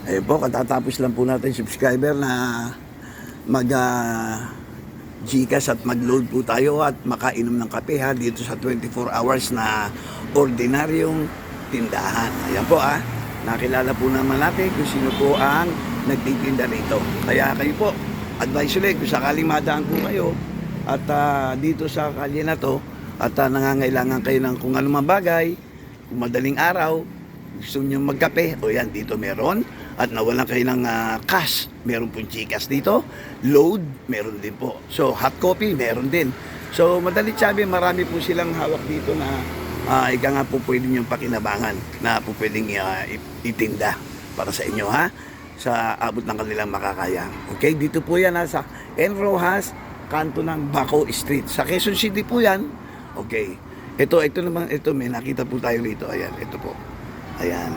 Ayun po, katatapos lang po natin subscriber na mag Gcash at mag-load po tayo at makainom ng kape ha dito sa 24 hours na ordinaryong tindahan. Ayan po nakilala po naman natin kung sino po ang nagtitinda rito. Kaya kayo po, advice ulit kung sakaling madaan po kayo at dito sa kalye na to at nangangailangan kayo ng kung anumang bagay, kung madaling araw, gusto nyo magkape, o yan, dito meron. At nawalan kayo ng cash, meron pong Gcash dito. Load, meron din po. So, hot coffee, meron din. So, madalit sabi, marami po silang hawak dito na ika nga po pwede nyo pakinabangan na po pwedeng itinda para sa inyo sa abot ng kanilang makakaya. Okay, dito po yan sa N. Rojas, kanto ng Baco Street. Sa Quezon City po yan. Okay. Ito naman, may nakita po tayo rito. Ayan, ito po. Ayan.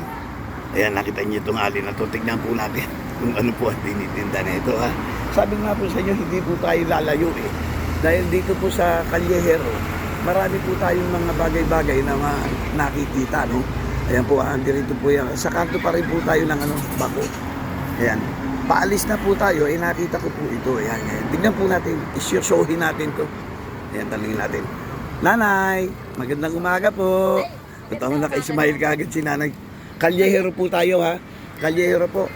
Ayan, nakita niyo itong alin na ito. Tignan po natin kung ano po ang tinitinda na ito. Sabi nga po sa inyo, hindi po tayo lalayo Dahil dito po sa Callejero, marami po tayong mga bagay-bagay na nakikita, no? Ayan po, dito po yan. Sa kanto pa rin po tayo ng Baco. Ayan. Paalis na po tayo, nakita ko po ito. Ayan, ayan. Tignan po natin, isyosyohin natin to. Ayan, talingin natin. Nanay, magandang umaga po. Tama na kay Ismail kaagad si nanay. Callejero po tayo Callejero po.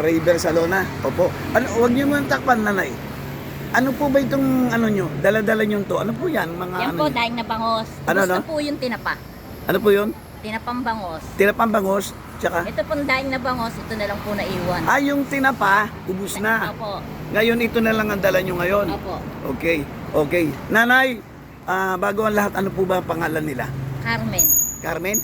River Salona. Opo. Huwag niyo mong takpan, nanay. Ano po ba itong nyo? Dala-dala nyo to? Ano po yan? Yan po, daing na bangos. Gusto po yung tinapa. Ano po yun? Tinapang bangos. Tinapang bangos? Tsaka? Ito pong daing na bangos, ito na lang po naiwan. Yung tinapa, ubus na. Opo. Ngayon, ito na lang ang dala nyo ngayon? Opo. Okay. Okay. Nanay, bago ang lahat, ano po ba ang pangalan nila? Carmen. Carmen?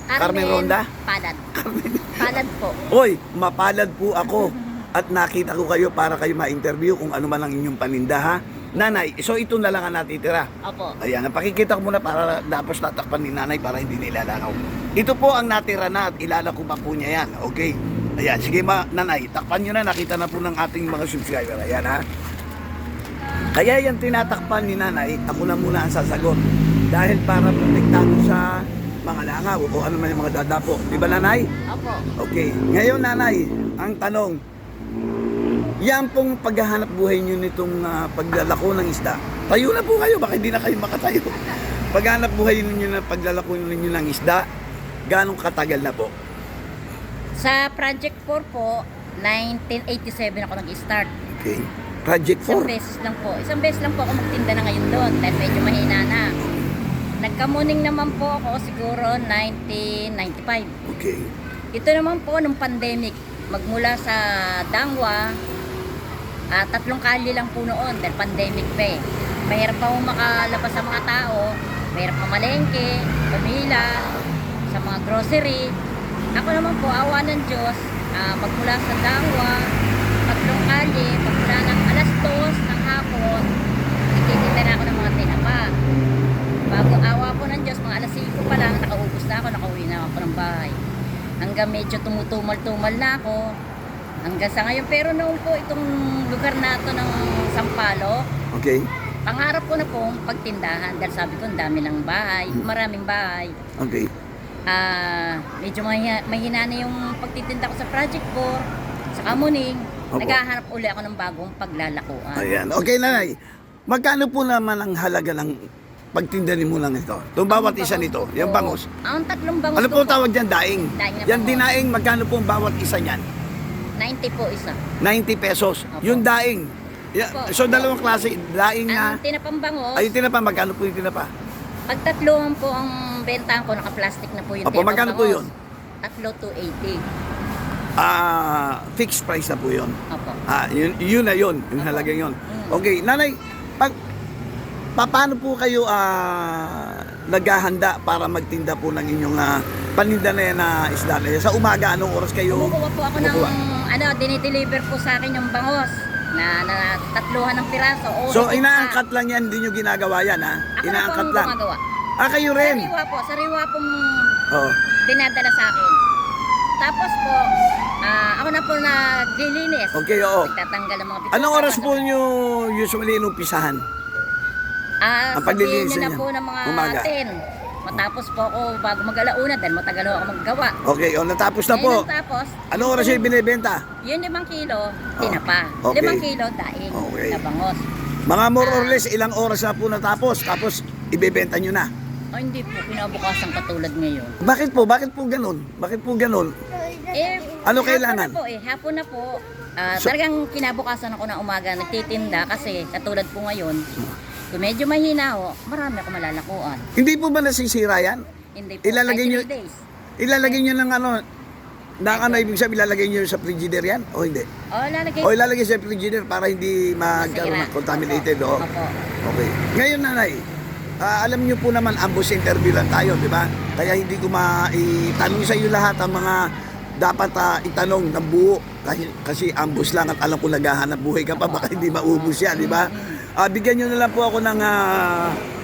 Carmen Ronda? Palad. Carmen. Palad po. Oy, mapalad po ako. At nakita ko kayo para kayo ma-interview kung ano man ang inyong paninda Nanay, so ito na lang ang natitira. Opo. Ayan, napakikita ko muna para tapos tatakpan ni nanay para hindi nilalakaw. Ito po ang natira na at ilalako pa po niya yan. Okay. Ayan, sige nanay, takpan nyo na. Nakita na po ng ating mga subscriber. Ayan Kaya yan tinatakpan ni nanay, ako na muna ang sasagot. Dahil para protektado sa mga langaw o ano man yung mga dadapo. Di ba nanay? Opo. Okay. Ngayon nanay, ang tanong, yan pong paghahanap buhay nyo nitong paglalako ng isda. Tayo na po kayo, baka hindi na kayo makatayo. Paghahanap buhay ninyo na paglalako ninyo ng isda, ganong katagal na po? Sa Project 4 po, 1987 ako nag-start. Okay. Project 4? Isang beses lang po ako magtinda na ngayon doon dahil medyo mahina na. Nagkamuning naman po ako siguro 1995. Okay. Ito naman po nung pandemic, magmula sa Dangwa, 3 kalye lang po noon dahil pandemic pa Mahirap pa makalabas sa mga tao, mahirap pamalengke, pumila, sa mga grocery. Ako naman po, awa ng Diyos, magmula sa Dangwa, 3 kalye, magmula ng alas 2 ng hapon, nagtitinda na ako ng mga tinapa. Bago awa po ng Diyos, mga alas 5 pa lang, nakaubos na ako, nakauwi na ako ng bahay. Hanggang medyo tumutumal-tumal na ako. Hanggang sa ngayon. Pero noon po, itong lugar na ito ng Sampaloc, Okay. pangarap ko na pong pagtindahan. Dahil sabi ko, ang dami ng bahay, maraming bahay. Okay. Medyo mahina na yung pagtitinda ko sa Project 4, sa Kamuning. Opo. Naghahanap uli ako ng bagong paglalakuan. Ayan. Okay, nanay. Magkano po naman ang halaga ng pagtinda mo lang ito? Itong bawat isa nito, yung bangos. Ang 3 bangos Ano ko po tawag dyan? Daing. Daing na Yan bangos. dinaing, magkano po ang bawat isa niyan? 90 po isa. 90 pesos. Opo. Yung daing. Opo. So dalawang klase, daing Ang na. tinapang bangos, Ay, yung tinapa, magkano po yung tinapa? pag 3 po ang bentahan ko, naka-plastic na po yung Opo, magkano po yun? 3 to 80. Fixed price na po yun. Opo. Yun na yun, yung halagang yun. Okay, nanay, paano po kayo naghahanda para magtinda po ng inyong paninda na yan na isda na yan? Sa umaga, anong oras kayo? Kumukuha po ako ng, dinideliver po sa akin yung bangos na 3 ng piraso. So, inaangkat lang yan, hindi nyo ginagawa yan, Ako Inaangkat na po lang. ang gumagawa. Kayo rin? Sariwa pong Oo. dinadala sa akin. Tapos po, ako na po naglilinis. Okay, oo. Nagtatanggal ng mga bituka. Anong oras po nyo usually inumpisahan? ang Sabihin paglilinis nyo na niya? po ng mga Umaga. 10. Matapos po ako bago mag-alauna dahil matagal ako maggawa. Okay, natapos na po. Ngayon tapos, Anong oras yung binibenta? yung 5 kilo, tinapa. Okay. 5 kilo, daing, Okay. na bangos. Mga more or less, ilang oras na po natapos, tapos ibebenta nyo na. O hindi po, kinabukasan katulad ngayon. Bakit po? Bakit po ganun? Bakit po ganun? Eh, Ano hapon kailangan? Na po, hapon na po. So- Talagang kinabukasan ako ng umaga nagtitinda kasi katulad po ngayon, kung medyo mahina ho, marami ako malalakuan. Hindi po ba nasisira yan? Hindi po, Ilalagay kahit nyo- 3 days. Ilalagay nyo ng ano, ibig sabihin, ilalagay nyo sa frigider yan? O hindi? O, lalagay. O ilalagay sa frigider para hindi magkaroon ng Masira. contaminated, o? Opo. Okay. Ngayon, nanay, alam niyo po naman, ambush interview lang tayo, di ba? Kaya hindi ko maitanong sa iyo lahat ang mga dapat itanong ng buo. Kasi ambush lang at alam ko naghahanap buhay ka pa, baka hindi maubos yan, di ba? Bigyan niyo na lang po ako ng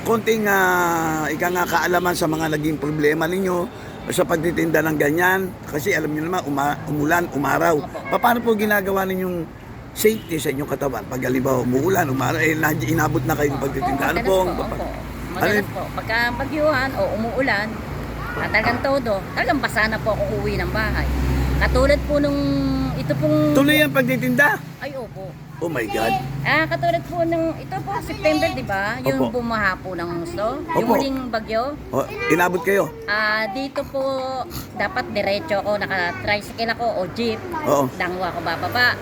konting kaalaman sa mga naging problema ninyo sa pagtitinda ng ganyan. Kasi alam niyo naman, umulan, umaraw. Paano po ginagawa ninyong safety sa inyong katawan? Pag halimbawa umuulan, umaraw, inabot na kayo ng pagtitinda. Ano po? Madalas po. Pagka bagyuhan o umuulan, talagang todo, talagang basa na po ako uwi ng bahay. Katulad po nung, ito pong... Tuloy ang pagtitinda? Ay, opo. Oh my God. Katulad po nung, ito po, September, di ba? Yung Opo. bumaha po ng gusto. Yung Opo. muling bagyo. Inabot kayo? Dito po, dapat diretso ako, naka-tricycle ako o jeep. Oo. Dangwa ako bababa.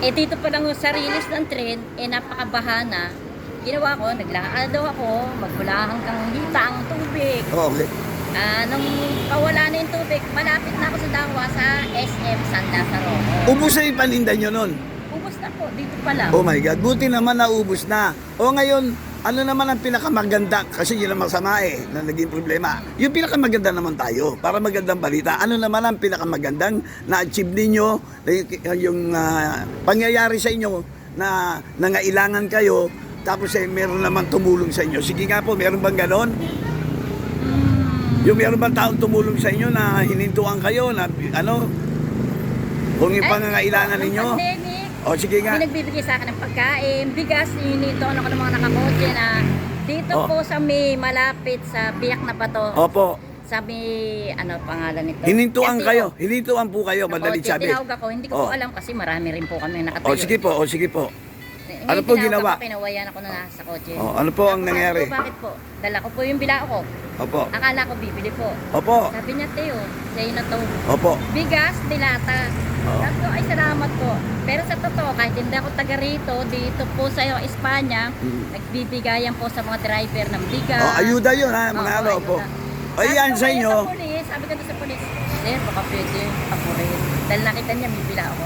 Dito pa lang sa release ng train, napakabaha na. Ginawa ko, naglakad daw ako, magmula hanggang hita ang tubig. Okay. Nung kawala na yung tubig, malapit na ako sa Dangwa sa SM San Lazaro. Ubus na yung paninda nyo nun? Ubus na po, dito pa lang. Oh my God, buti naman naubos na. O ngayon, ano naman ang pinakamaganda? Kasi yun ang masama na naging problema. Yung pinakamaganda naman tayo, para magandang balita. Ano naman ang pinakamagandang na-achieve ninyo, yung pangyayari sa inyo na nangailangan kayo, tapos meron naman tumulong sa inyo. Sige nga po, meron bang ganon? Yung meron bang taong tumulong sa inyo na hinintuan kayo na kung yung pangangailangan ninyo? Pandemic, O sige nga. may nagbibigay sa akin ng pagkain, bigas, nito ako ng mga nakakotse na dito po sa may malapit sa Biak na Bato. Opo. Sa may, pangalan nito? Hinintuan STO. kayo. Hinintuan po kayo, madalit Nakotse. sabi. Tinawag ako, hindi ko po alam kasi marami rin po kami nakatayo. O sige po, o sige po. Ngayon, Ano po tinawag ginawa? Ako, pinawayan ako na nasa kotse. O, ano po ang Tapos nangyari? sabi ko, bakit po? Dala ko po yung bilao ko. Opo. Akala ko bibili po. Opo. Sabi niya, Teo, sa'yo na to. Opo. Bigas, dilata. Oo. Sabi ko, ay salamat po. Pero sa totoo, kahit hindi ako taga rito, dito po sa Espanya, nagbibigayan po sa mga driver ng bigas. O, ayuda yun ha, mga Oo, ano po. ayuda. O yan Sabi sa ko inyo. Sa pulis, sabi ko doon sa pulis, sir, baka pwede, ako rin. Dahil nakita niya, bibila ako.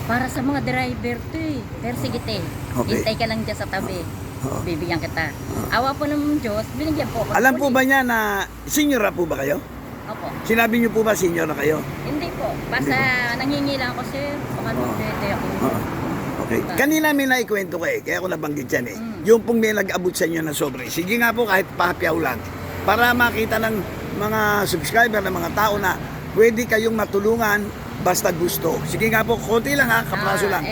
Para sa mga driver to Pero sige te, Okay. hintay ka lang dyan sa tabi. Oo. Bibigyan kita. Awa po ng Diyos, binigyan po ako. Alam po ba niya na senior na po ba kayo? Opo. Sinabi niyo po ba senior na kayo? Hindi po. Basta nangingi lang ako, sir. Baka pwede ako. Oo. Okay. Kanina may naikwento ko kaya ako nabanggit yan Yung pong may nag-abot sa inyo na sobre. Sige nga po kahit pahapiaw lang. Para makita ng mga subscriber, ng mga tao na pwede kayong matulungan basta gusto. Sige nga po, konti lang ha, kapraso lang.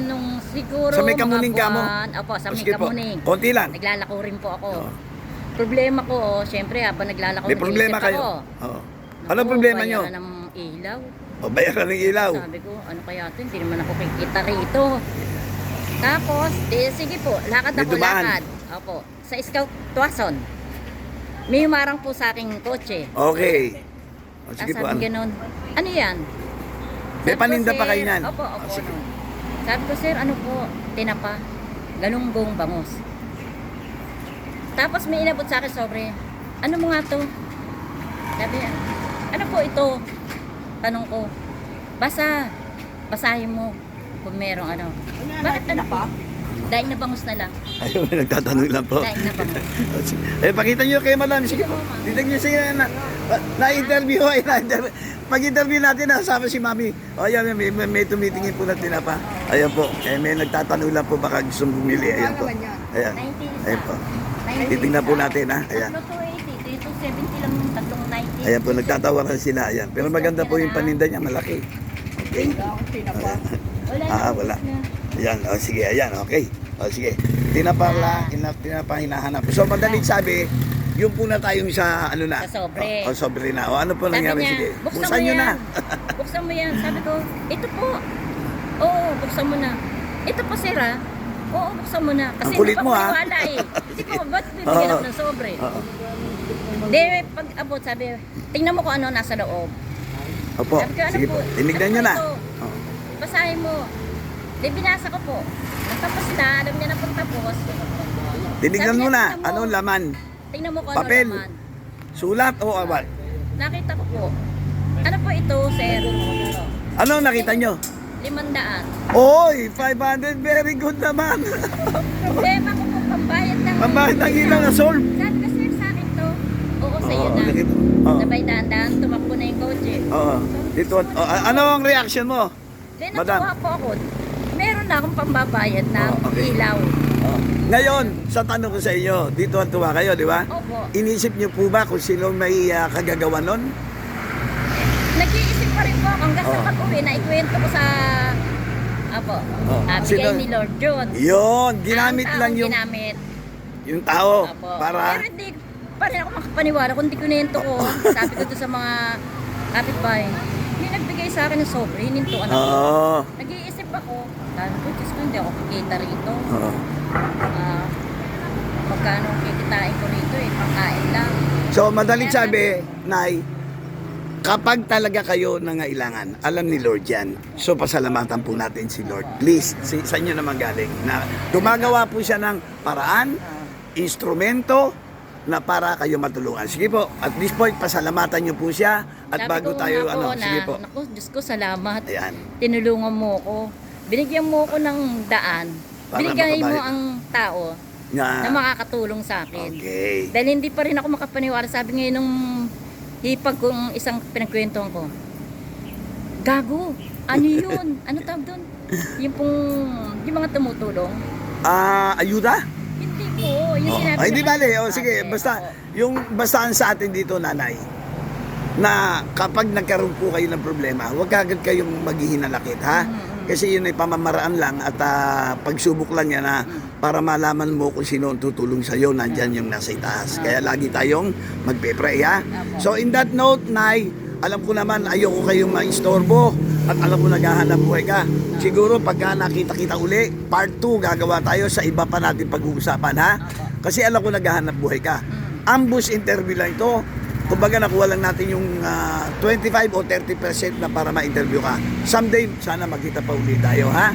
Nung siguro Sa may kamuning mga ka mo? buwan- Opo, sa may Sige po, kamuning. konti lang. Naglalako rin po ako. Oo. Problema ko, syempre habang naglalako, May problema nag-iisip kayo? ako. Oo. Naku, Ano problema nyo? bayaran ng ilaw. O, bayaran ng ilaw. Sabi ko, ano kaya ito? Hindi naman ako kikita rito. Tapos, sige po, lakad May ako, dumaan. lakad. Opo, sa Scout Tuason. May humarang po sa aking kotse. Okay. O, Tapos sige po. sabi ganun, ano yan? May Sabi ko, paninda pa "Sir," kayo niyan? Opo, opo. Sige. no. Sabi ko, sir, ano po? Tinapa. Galunggong bangus. Tapos may inabot sa akin sobre, ano mo nga to? Sabi niya, ano po ito? Tanong ko, basahin mo kung merong ano. Bakit ano po? Daing na bangus na lang. Ayun, nagtatanong lang po. Daing na bangus. Pakita nyo kay madam. Sige po. Titignan nyo siya na-interview. Pag-interview natin, nasama si mami. O, ayan, may tumitingin po na tinapa. Ayan po. May nagtatanong lang po baka gustong bumili. Ayan po. Ayan. 90 Ayan po. Titignan po natin, ha. Ayan. Tatlo to 80, dito 70 lang yung tatlong 90. Ayan po, nagtatawaran sila. Ayan. Pero maganda po yung paninda niya, malaki. Okay. Wala na. Wala. Ayan, o, sige, ayan, okay. O sige, tinapa hinahanap. So madaling sabi, yung po na tayong sa ano na? Sa sobre. O sobre na. O ano po Sabi nangyari? niya, Sige, buksan buksan mo nyo na. yan. Buksan mo yan. Sabi ko, ito po. Oo, buksan mo na. Ito po, sir, ha? Oo, buksan mo na. Kasi Ang kulit hindi mo, pa ha? maniwala eh. Hindi ko, ba't bibigyan ako ng sobre? Oo. Di, pag abot, sabi, tingnan mo kung ano nasa loob. Opo, Sabi ko, ano sige po? po. Tinignan nyo Ano na. po ito? Oo. Basahin mo. Di, binasa ko po. Natapos na, alam niya na pag tapos. Tinignan Sabi mo niya, na. tingnan mo. Anong laman? Tingnan mo kung Papel. ano laman. Sulat o awal? Nakita ko po. Ano po ito, sir? Ano nakita nyo? 500. Oy, 500. Very good naman. Problema ko po, pambayad ng... Pambayad ng ilang asol. Sabi ko, sir, sa akin to. Oo, sa'yo Oo, na. nakita. Oo. Sabay dahan-dahan, tumakbo na yung kotse. Oo. Dito. Ano ang reaction mo? Then, Madam. natuwa po ako. Meron na akong pambabayad ng Oo, okay. ilaw. Ngayon, sa tanong ko sa inyo, dito ang tuwa kayo, di ba? Opo. Inisip niyo po ba kung sino may kagagawa nun? Nag-iisip pa rin po ako hanggang sa Oo. pag-uwi na ikwento ko sa... Apo. Oo. Bigay Sino? ni Lord John. Yun, ginamit Ang lang taong yung ginamit. yung tao Apo. para Pero hindi pa rin ako makapaniwala kung di kunento ko. Sabi ko doon sa mga kapitbahay, hindi nagbigay sa akin ng sobre, hinintuan ako. Oo. Nag-iisip ako, sabi ko, Diyos ko, hindi ako kikita rito. Oo. Ah, magkano ang kikitain ko rito eh, pangkain lang. So, madaling sabi, Nay, kapag talaga kayo nangailangan, alam ni Lord yan. So, pasalamatan po natin si Lord. Please, sa inyo naman galing. Na gumagawa po siya ng paraan, instrumento, na para kayo matulungan. Sige po, at this point, pasalamatan niyo po siya. At Sabi bago ko tayo, nga po na, sige po. naku, Diyos ko, salamat. Ayan. Tinulungan mo ko. Binigyan mo ko ng daan. Para Binigay mo makabayad. ang tao na Na, makakatulong sa akin. okay. Dahil hindi pa rin ako makapaniwala. Sabi ngayon nung hipag kong isang pinagkwentuhan ko, gago, ano yun? Ano tawag doon? Yung mga tumutulong. Ayuda? Hindi po, yung sinabi Ay, hindi naman bale. sa Sige, atin. basta, Oo. yung bastaan sa atin dito, nanay, na kapag nagkaroon po kayo ng problema, huwag agad kayong maghihinalakit, ha? Kasi yun ay pamamaraan lang at pagsubok lang yan na para malaman mo kung sino ang tutulong sa iyo, nandyan yung nasa itaas. Kaya lagi tayong magpe-pray, ha? So in that note, Nay, alam ko naman ayoko kayong maistorbo at alam ko naghahanap buhay ka. Siguro pagka nakita-kita uli, part 2 gagawa tayo sa iba pa natin pag-uusapan, ha? Kasi alam ko naghahanap buhay ka. Ambush interview lang ito. Kumbaga nakuha lang natin yung 25 o 30% na para ma-interview ka. Someday, sana magkita pa ulit tayo, ha?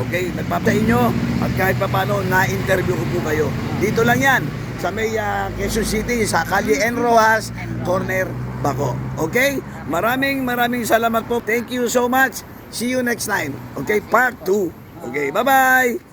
Okay, nagpapatay nyo at kahit pa paano, na-interview ko po kayo. Dito lang yan, sa may Quezon City, sa Calle N. Rojas, Corner, Baco. Okay? Maraming salamat po. Thank you so much. See you next time. Okay, part 2. Okay, bye-bye!